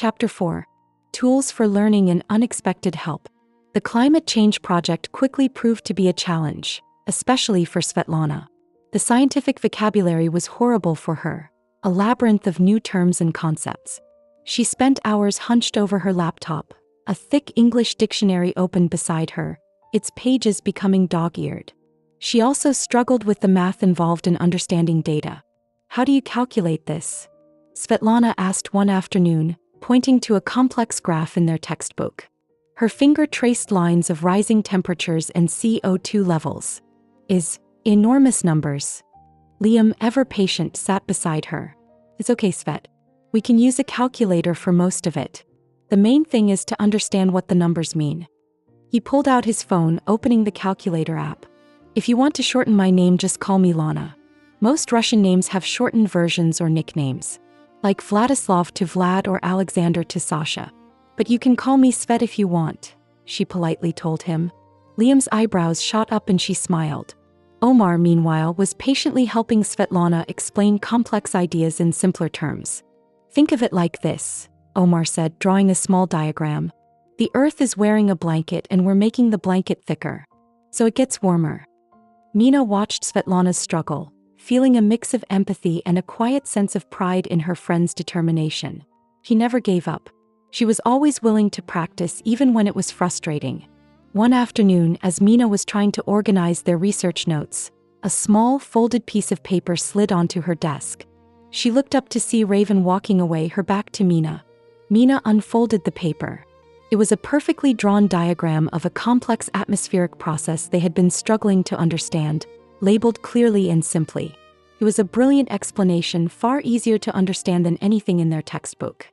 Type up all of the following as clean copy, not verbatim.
Chapter 4. Tools for Learning and Unexpected Help. The climate change project quickly proved to be a challenge, especially for Svetlana. The scientific vocabulary was horrible for her, a labyrinth of new terms and concepts. She spent hours hunched over her laptop, a thick English dictionary open beside her, its pages becoming dog-eared. She also struggled with the math involved in understanding data. "How do you calculate this?" Svetlana asked one afternoon, pointing to a complex graph in their textbook. Her finger traced lines of rising temperatures and CO2 levels. Enormous numbers. Liam, ever patient, sat beside her. "It's okay, Svet. We can use a calculator for most of it. The main thing is to understand what the numbers mean." He pulled out his phone, opening the calculator app. "If you want to shorten my name, just call me Lana. Most Russian names have shortened versions or nicknames, like Vladislav to Vlad or Alexander to Sasha. But you can call me Svet if you want," she politely told him. Liam's eyebrows shot up and she smiled. Omar, meanwhile, was patiently helping Svetlana explain complex ideas in simpler terms. "Think of it like this," Omar said, drawing a small diagram. "The Earth is wearing a blanket and we're making the blanket thicker, so it gets warmer." Mina watched Svetlana's struggle, feeling a mix of empathy and a quiet sense of pride in her friend's determination. She never gave up. She was always willing to practice even when it was frustrating. One afternoon, as Mina was trying to organize their research notes, a small, folded piece of paper slid onto her desk. She looked up to see Raven walking away, her back to Mina. Mina unfolded the paper. It was a perfectly drawn diagram of a complex atmospheric process they had been struggling to understand, labeled clearly and simply. It was a brilliant explanation, far easier to understand than anything in their textbook.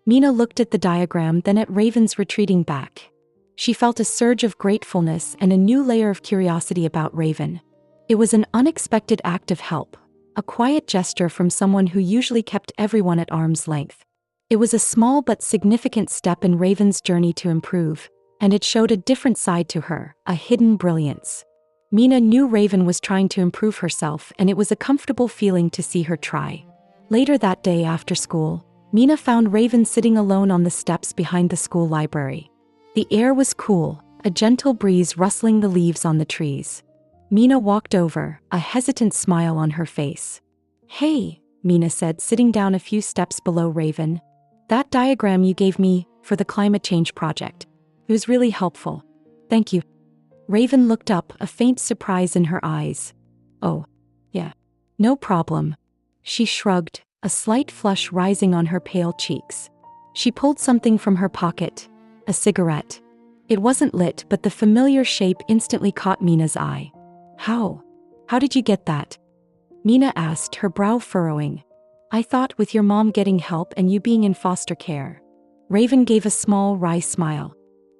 Mina looked at the diagram, then at Raven's retreating back. She felt a surge of gratefulness and a new layer of curiosity about Raven. It was an unexpected act of help, a quiet gesture from someone who usually kept everyone at arm's length. It was a small but significant step in Raven's journey to improve, and it showed a different side to her, a hidden brilliance. Mina knew Raven was trying to improve herself, and it was a comfortable feeling to see her try. Later that day after school, Mina found Raven sitting alone on the steps behind the school library. The air was cool, a gentle breeze rustling the leaves on the trees. Mina walked over, a hesitant smile on her face. "Hey," Mina said, sitting down a few steps below Raven. "That diagram you gave me for the climate change project, it was really helpful. Thank you." Raven looked up, a faint surprise in her eyes. "Oh, yeah. No problem." She shrugged, a slight flush rising on her pale cheeks. She pulled something from her pocket, a cigarette. It wasn't lit, but the familiar shape instantly caught Mina's eye. How did you get that?" Mina asked, her brow furrowing. "I thought with your mom getting help and you being in foster care." Raven gave a small, wry smile.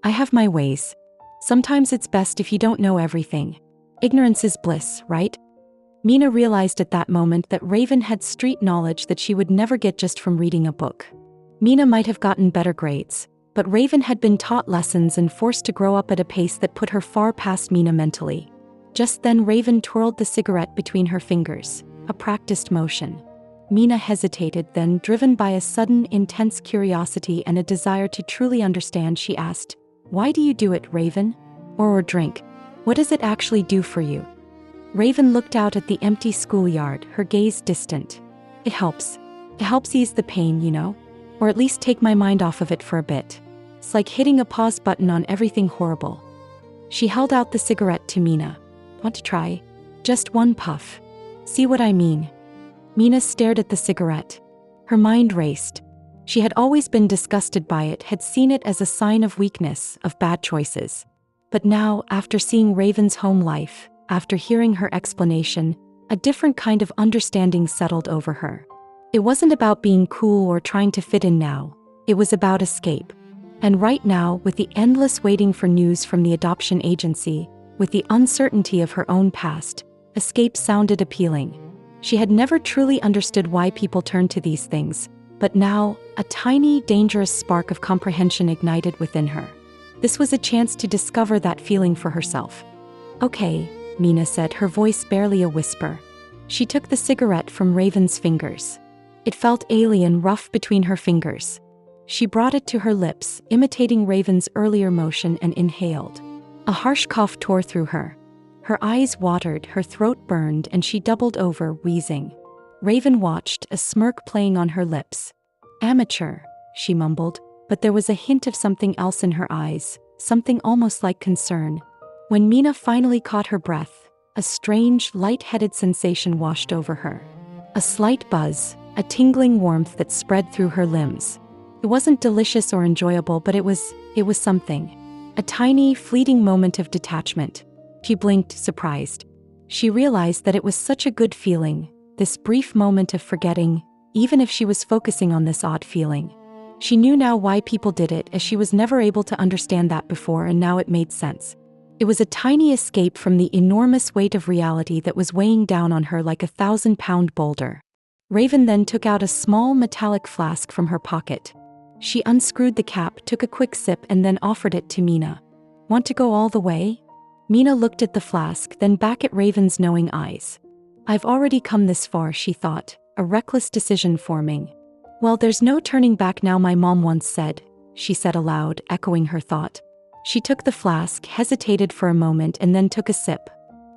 "I have my ways. Sometimes it's best if you don't know everything. Ignorance is bliss, right?" Mina realized at that moment that Raven had street knowledge that she would never get just from reading a book. Mina might have gotten better grades, but Raven had been taught lessons and forced to grow up at a pace that put her far past Mina mentally. Just then Raven twirled the cigarette between her fingers, a practiced motion. Mina hesitated, then, driven by a sudden, intense curiosity and a desire to truly understand, she asked, "Why do you do it, Raven? Or drink? What does it actually do for you?" Raven looked out at the empty schoolyard, her gaze distant. It helps. It helps ease the pain, you know? Or at least take my mind off of it for a bit. It's like hitting a pause button on everything horrible." She held out the cigarette to Mina. "Want to try? Just one puff. See what I mean?" Mina stared at the cigarette. Her mind raced. She had always been disgusted by it, had seen it as a sign of weakness, of bad choices. But now, after seeing Raven's home life, after hearing her explanation, a different kind of understanding settled over her. It wasn't about being cool or trying to fit in now. It was about escape. And right now, with the endless waiting for news from the adoption agency, with the uncertainty of her own past, escape sounded appealing. She had never truly understood why people turned to these things, but now, a tiny, dangerous spark of comprehension ignited within her. This was a chance to discover that feeling for herself. "Okay," Mina said, her voice barely a whisper. She took the cigarette from Raven's fingers. It felt alien, rough between her fingers. She brought it to her lips, imitating Raven's earlier motion, and inhaled. A harsh cough tore through her. Her eyes watered, her throat burned, and she doubled over, wheezing. Raven watched, a smirk playing on her lips. "Amateur," she mumbled, but there was a hint of something else in her eyes, something almost like concern. When Mina finally caught her breath, a strange, light-headed sensation washed over her. A slight buzz, a tingling warmth that spread through her limbs. It wasn't delicious or enjoyable, but it was something. A tiny, fleeting moment of detachment. She blinked, surprised. She realized that it was such a good feeling, this brief moment of forgetting, even if she was focusing on this odd feeling. She knew now why people did it, as she was never able to understand that before, and now it made sense. It was a tiny escape from the enormous weight of reality that was weighing down on her like a 1,000-pound boulder. Raven then took out a small metallic flask from her pocket. She unscrewed the cap, took a quick sip, and then offered it to Mina. "Want to go all the way?" Mina looked at the flask, then back at Raven's knowing eyes. "I've already come this far," she thought, a reckless decision forming. "Well, there's no turning back now, my mom once said," she said aloud, echoing her thought. She took the flask, hesitated for a moment, and then took a sip.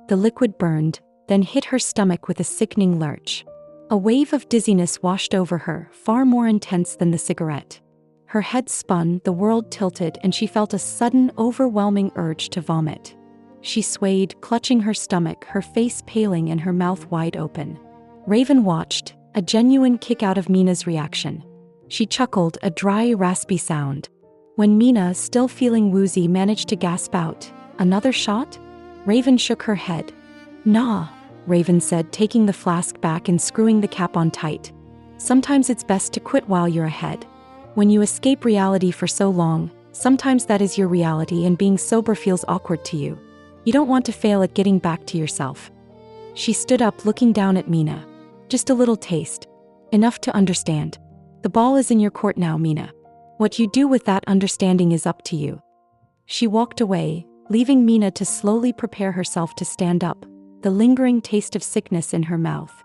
The liquid burned, then hit her stomach with a sickening lurch. A wave of dizziness washed over her, far more intense than the cigarette. Her head spun, the world tilted, and she felt a sudden, overwhelming urge to vomit. She swayed, clutching her stomach, her face paling and her mouth wide open. Raven watched, a genuine kick out of Mina's reaction. She chuckled, a dry, raspy sound. When Mina, still feeling woozy, managed to gasp out, "Another shot?" Raven shook her head. "Nah," Raven said, taking the flask back and screwing the cap on tight. "Sometimes it's best to quit while you're ahead. When you escape reality for so long, sometimes that is your reality, and being sober feels awkward to you. You don't want to fail at getting back to yourself." She stood up, looking down at Mina. "Just a little taste. Enough to understand. The ball is in your court now, Mina. What you do with that understanding is up to you." She walked away, leaving Mina to slowly prepare herself to stand up, the lingering taste of sickness in her mouth.